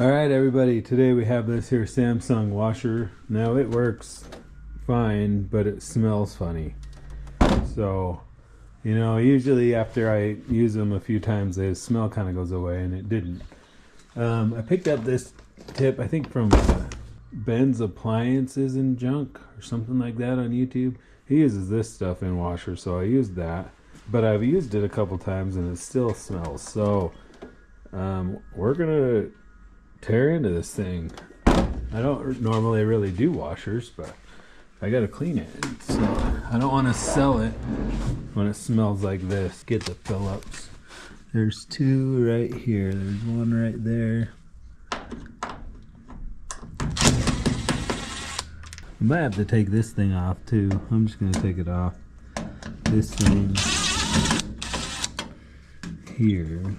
Alright everybody, today we have this here Samsung washer. Now it works fine, but it smells funny. So, you know, usually after I use them a few times, the smell kind of goes away, and it didn't. I picked up this tip, I think from Ben's Appliances and Junk or something like that on YouTube. He uses this stuff in washer, so I used that. But I've used it a couple times and it still smells. So, we're gonna tear into this thing. I don't normally really do washers, but I gotta clean it. So I don't want to sell it when it smells like this. Get the Phillips. There's two right here. There's one right there. I might have to take this thing off too. I'm just gonna take it off. This thing here,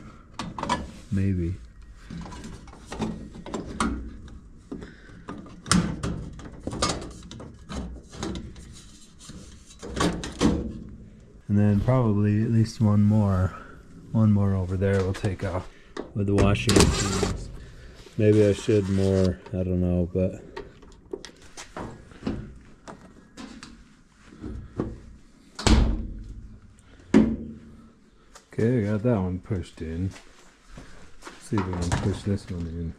maybe. And then probably at least one more over there we'll take off with the washing machines. Maybe I should more, I don't know, but okay, I got that one pushed in. Let's see if we can push this one in.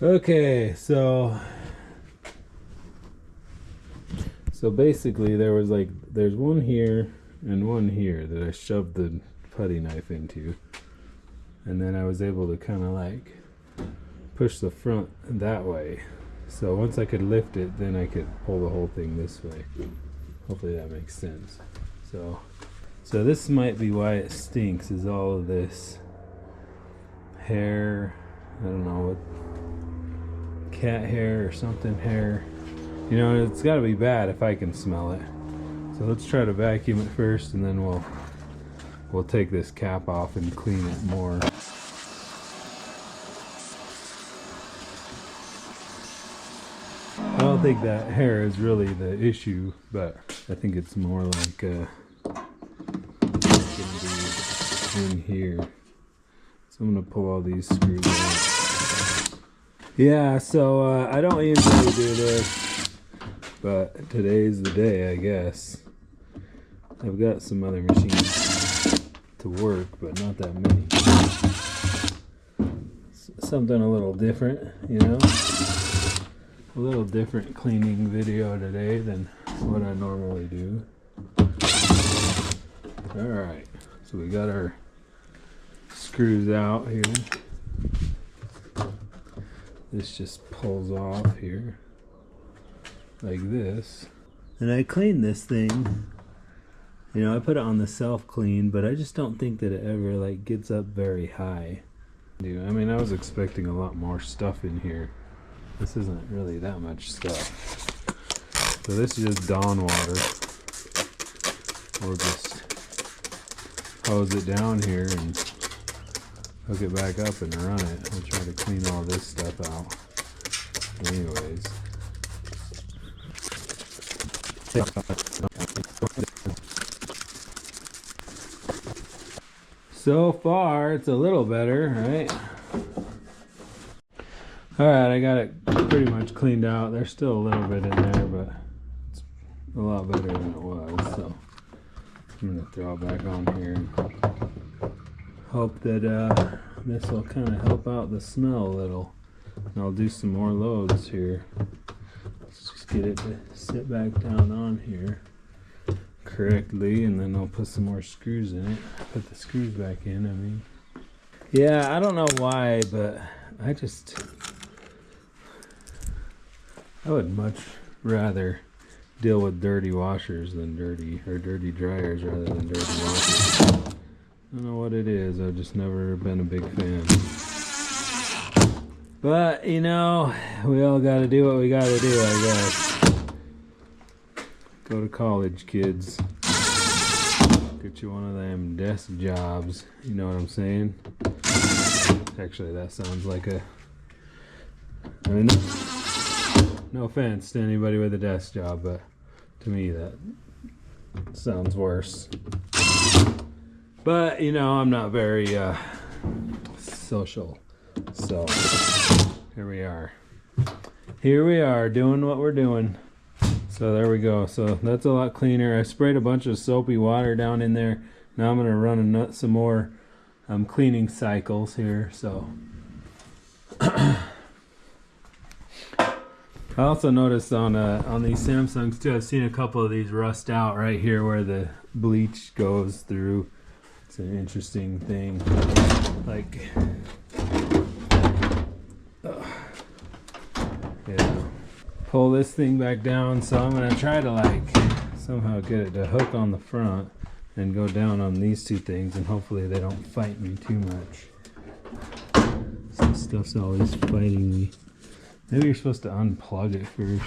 Okay, so basically there's one here and one here that I shoved the putty knife into, and then I was able to kind of like push the front that way. So once I could lift it, then I could pull the whole thing this way. Hopefully that makes sense. So this might be why it stinks, is all of this hair, I don't know what, cat hair or something hair. You know, it's got to be bad if I can smell it. So let's try to vacuum it first, and then we'll take this cap off and clean it more. I don't think that hair is really the issue, but I think it's more like in here. So I'm gonna pull all these screws out. Yeah, so I don't usually do this, but today's the day, I guess. I've got some other machines to work, but not that many. Something a little different, you know? A little different cleaning video today than what I normally do. Alright, so we got our screws out here. This just pulls off here like this, and I cleaned this thing. You know, I put it on the self clean, but I just don't think that it ever like gets up very high. I mean, I was expecting a lot more stuff in here. This isn't really that much stuff. So this is just Dawn water. We'll just hose it down here and hook it back up and run it. I'll try to clean all this stuff out. Anyways. So far, it's a little better, right? Alright, I got it pretty much cleaned out. There's still a little bit in there, but it's a lot better than it was. So I'm going to throw it back on here and hope that this will kind of help out the smell a little. And I'll do some more loads here. Let's just get it to sit back down on here correctly, and then I'll put some more screws in it. Put the screws back in, I mean. Yeah, I don't know why, but I would much rather deal with dirty washers than dirty dryers rather than dirty washers. I don't know what it is. I've just never been a big fan. But, you know, we all got to do what we got to do, I guess. Go to college, kids. Get you one of them desk jobs. You know what I'm saying? Actually, that sounds like a... I mean, no offense to anybody with a desk job, but to me that sounds worse. But, you know, I'm not very social. So, here we are. Here we are doing what we're doing. So there we go. So that's a lot cleaner. I sprayed a bunch of soapy water down in there. Now I'm going to run some more cleaning cycles here. So I also noticed on these Samsungs too, I've seen a couple of these rust out right here where the bleach goes through. It's an interesting thing. Like, yeah. Pull this thing back down, so I'm gonna try to like somehow get it to hook on the front and go down on these two things, and hopefully they don't fight me too much. Some stuff's always fighting me. Maybe you're supposed to unplug it first.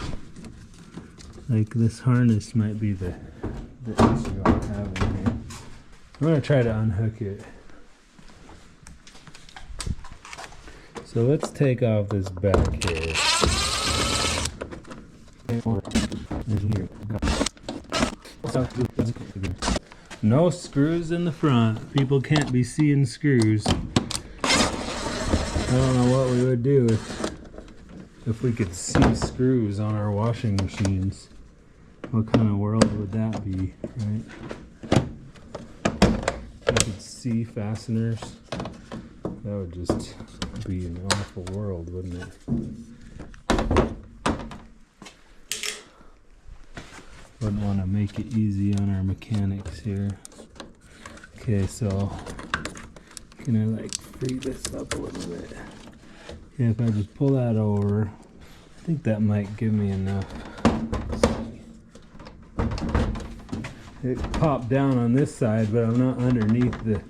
Like this harness might be the issue I'm having here. I'm gonna try to unhook it. So let's take off this back here. No screws in the front. People can't be seeing screws. I don't know what we would do if we could see screws on our washing machines. What kind of world would that be, right? If we could see fasteners. That would just be an awful world, wouldn't it? Wouldn't want to make it easy on our mechanics here. Okay, so can I like free this up a little bit? Okay, if I just pull that over, I think that might give me enough. It popped down on this side, but I'm not underneath the...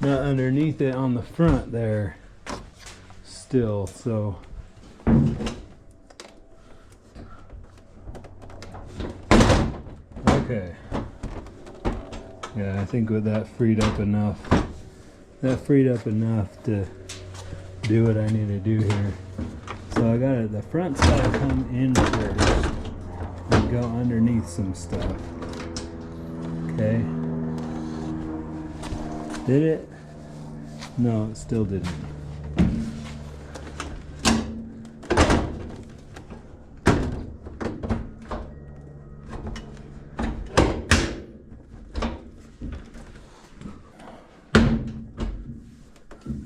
Not underneath it on the front there still, so okay. Yeah, I think with that freed up enough. That freed up enough to do what I need to do here. So I got it, the front's gotta come in first and go underneath some stuff. Okay. Did it? No, it still didn't.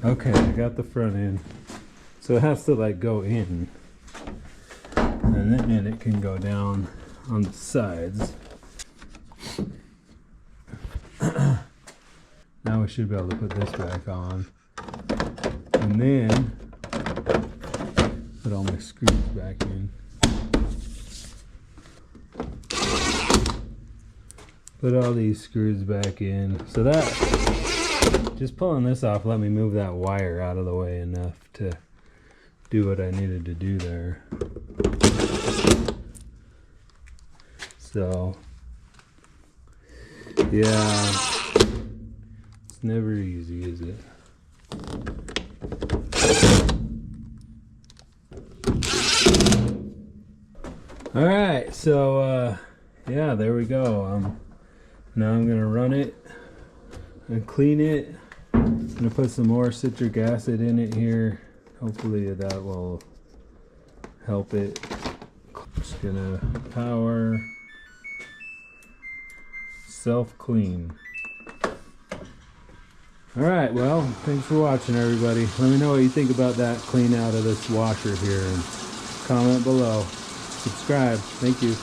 Okay, I got the front end. So it has to like go in. And then it can go down on the sides. Now we should be able to put this back on. And then put all my screws back in. Put all these screws back in. So that, just pulling this off let me move that wire out of the way enough to do what I needed to do there. So, yeah. Never easy, is it? All right, so yeah, there we go. Now I'm gonna run it and clean it. I'm gonna put some more citric acid in it here. Hopefully that will help it. Just gonna power self-clean. Alright, well, thanks for watching, everybody. Let me know what you think about that clean out of this washer here, and comment below. Subscribe. Thank you.